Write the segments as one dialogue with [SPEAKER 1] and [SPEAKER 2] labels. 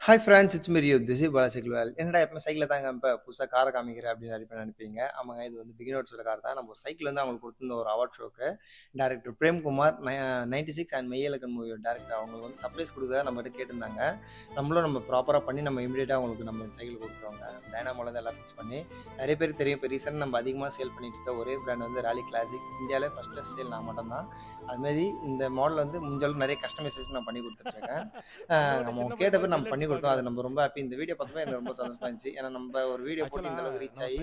[SPEAKER 1] Hi friends, it's me ரியூ. This is பாலாசைக்கிள் வேல். என்னடா எப்போ சைக்கிளில் தாங்க இப்போ புதுசாக காரை காமிக்கிறேன் அப்படின்னு நிறைய பேர் நினைப்பீங்க. ஆமாங்க, இது வந்து பிகினர்ஸோட கார் தான். நம்ம சைக்கிள் வந்து அவங்களுக்கு கொடுத்துருந்த ஒரு அவார்ட் ஷோக்கு டேரக்டர் பிரேம்குமார் 96 அண்ட் மெய்யலக்கன் மூவியோட டேரக்டர் அவங்களுக்கு வந்து சர்ப்ரைஸ் கொடுக்க நம்மகிட்ட கேட்டிருந்தாங்க. நம்மளும் நம்ம ப்ராப்பராக பண்ணி நம்ம இமீடியட்டாக அவங்களுக்கு நம்ம சைக்கிள் கொடுத்துருவாங்க. டைனாமோலேருந்து எல்லாம் ஃபிக்ஸ் பண்ணி நிறைய பேர் தெரியும். இப்போ ரீசன் நம்ம அதிகமாக சேல் பண்ணிட்டு இருக்க ஒரே பிராண்ட் வந்து ராலி கிளாசிக். இந்தியாவிலே ஃபஸ்ட்டு சேல் நான் மட்டும் தான். அதுமாரி இந்த மாடல் வந்து முடிஞ்சளவுக்கு நிறைய கஸ்டமைசேஷன் நான் பண்ணி கொடுத்துட்ருக்கேன். நம்ம கேட்ட பேர் நம்ம பண்ணி கொடுத்தோம். அது நம்ம ரொம்ப ஹாப்பி. இந்த வீடியோ பார்த்தப்ப எனக்கு ரொம்ப சந்தோஷமா இருந்துச்சு. ஏன்னா நம்ம ஒரு வீடியோ போட்டு இந்த அளவுக்கு ரீச் ஆகி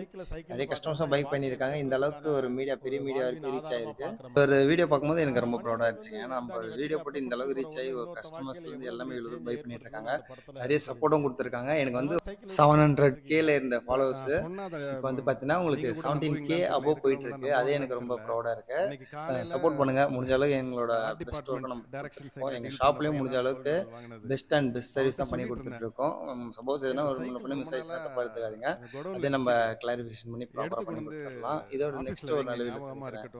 [SPEAKER 1] நிறைய கஸ்டமர்ஸும் பைக் பண்ணியிருக்காங்க. இந்த அளவுக்கு ஒரு பெரிய மீடியா வரைக்கும் ரீச் ஆயிருக்கு. ஒரு வீடியோ பார்க்கும்போது எனக்கு ரொம்ப ப்ரௌடாக இருந்துச்சுங்க. ஏன்னா நம்ம வீடியோ போட்டு இந்த அளவுக்கு ரீச் ஆகி ஒரு கஸ்டமர்ஸ்லேருந்து எல்லாமே இவ்வளோ பைக் பண்ணிட்டு இருக்காங்க. நிறைய சப்போர்ட்டும் கொடுத்துருக்காங்க. எனக்கு வந்து 700K இருந்த ஃபாலோவர்ஸ் இப்போ வந்து பார்த்தீங்கன்னா உங்களுக்கு 17K அபோவ் போயிட்டு இருக்கு. அதே எனக்கு ரொம்ப ப்ரௌடாக இருக்கு. சப்போர்ட் பண்ணுங்க. முடிஞ்ச அளவுக்கு எங்களோட பெஸ்ட் ஒர்க்கை நம்ம எங்கள் ஷாப்லேயும் முடிஞ்ச அளவுக்கு பெஸ்ட் அண்ட் பெஸ்ட் சர்வீஸ் தான் பண்ணி கொடுத்துட்டு இருக்கோம். சப்போஸ் எதனா ஒரு பண்ணி மிஸ் ஆயிடுச்சுன்னா தப்பா எடுத்துக்காதீங்க. அதே நம்ம கிளாரிஃபிகேஷன் பண்ணி ப்ராப்பரா பண்ணி கொடுத்துடலாம். இதோட நெக்ஸ்ட் ஒரு நல்ல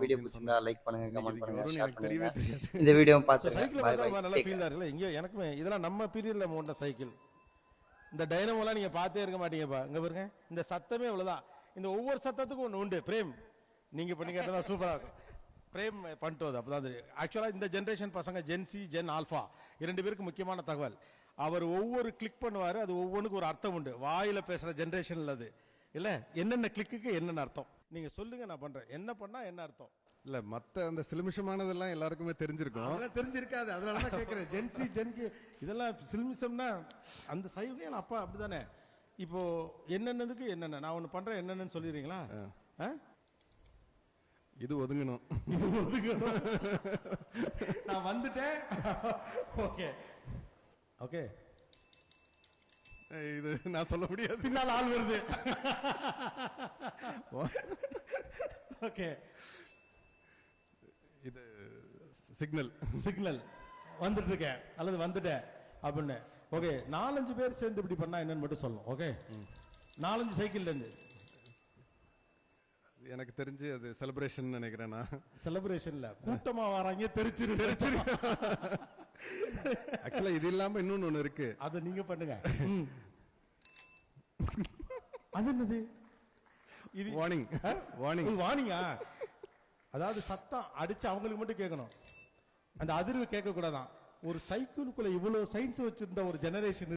[SPEAKER 1] வீடியோ பிடிச்சிருந்தா லைக் பண்ணுங்க, கமெண்ட் பண்ணுங்க, ஷேர் பண்ணுங்க. இந்த வீடியோ பார்த்துட்டு பை பை.
[SPEAKER 2] நல்ல ஃபீல் இருக்குல்ல. இங்க எனக்குமே இதெல்லாம் நம்ம பீரியட்ல ஓட்ட சைக்கிள். இந்த டைனமோலாம் நீங்க பார்த்தே இருக்க மாட்டீங்கப்பா. இங்க பாருங்க, இந்த சத்தமே இவ்வளவுதான். இந்த ஒவ்வொரு சத்தத்துக்கும் ஒன்று உண்டு. பிரேம் நீங்க பண்ணி கேட்டதா சூப்பரா இருக்கும். பிரேம் பண்ணிட்டு அப்பதான் தெரியும். ஆக்சுவலா இந்த ஜென்ரேஷன் பசங்க ஜென்சி ஜென் ஆல்பா 2 பேருக்கு முக்கியமான தகவல். அவர் ஒவ்வொரு கிளிக் பண்ணுவாரு. அது ஒவ்வொன்றுக்கு ஒரு அர்த்தம் உண்டு. வாயில பேசுற ஜென்ரேஷன்ல அது இல்ல. என்னென்ன கிளிக்கு என்னென்ன அர்த்தம் நீங்க சொல்லுங்க, நான் பண்றேன். என்ன பண்ணா என்ன அர்த்தம்?
[SPEAKER 3] இல்ல மத்த அந்த சிலுமிஷமானதெல்லாம் எல்லாருக்குமே தெரிஞ்சிருக்கும்.
[SPEAKER 2] அதெல்லாம் தெரிஞ்சிருக்காது. அதனால தான் கேட்கிறேன். ஜென்சி ஜென்கி இதெல்லாம் சிலுமிஷம்னா அந்த சைவங்க அப்பா அப்படிதானே. இப்போ என்னென்னதுக்கு என்னென்ன நான் ஒன்று பண்றேன். என்னென்னு சொல்லிடுறீங்களா?
[SPEAKER 3] இது ஒதுங்கணும்,
[SPEAKER 2] இது ஒதுங்கணும். நான் வந்துட்டேன். ஓகே ஓகே,
[SPEAKER 3] இது நான் சொல்ல முடியாது.
[SPEAKER 2] பின்னால் ஆள் வருது. ஓகே,
[SPEAKER 3] இது சிக்னல்
[SPEAKER 2] சிக்னல் வந்துட்டு இருக்கேன் அல்லது வந்துட்டேன் அப்படின்னு. ஓகே, 4-5 பேர் சேர்ந்து இப்படி பண்ணா என்னன்னு மட்டும் சொல்லணும். ஓகே, 4-5 சைக்கிள்ல இருந்து
[SPEAKER 3] எனக்கு தெரிஞ்சு அது செலிப்ரேஷன் நினைக்கிறேன். நான்
[SPEAKER 2] செலிப்ரேஷன்ல கூட்டமா வராங்க. தெரிச்சிரு
[SPEAKER 3] ஆக்சுவலா இது இல்லாம இன்னொன்னு ஒண்ணு இருக்கு.
[SPEAKER 2] அத நீங்க பண்ணுங்க. அது என்னது? இது
[SPEAKER 3] வார்னிங். வார்னிங்.
[SPEAKER 2] வார்னிங்கா? அதாவது சத்தம் அடிச்சு அவங்களுக்கு மட்டும் கேட்கணும். அந்த அதிர்வு கேட்க கூடாதான். ஒரு சைக்கிளுக்குள்ள இவ்வளவு சயின்ஸ் வச்சிருந்த ஒரு ஜெனரேஷன்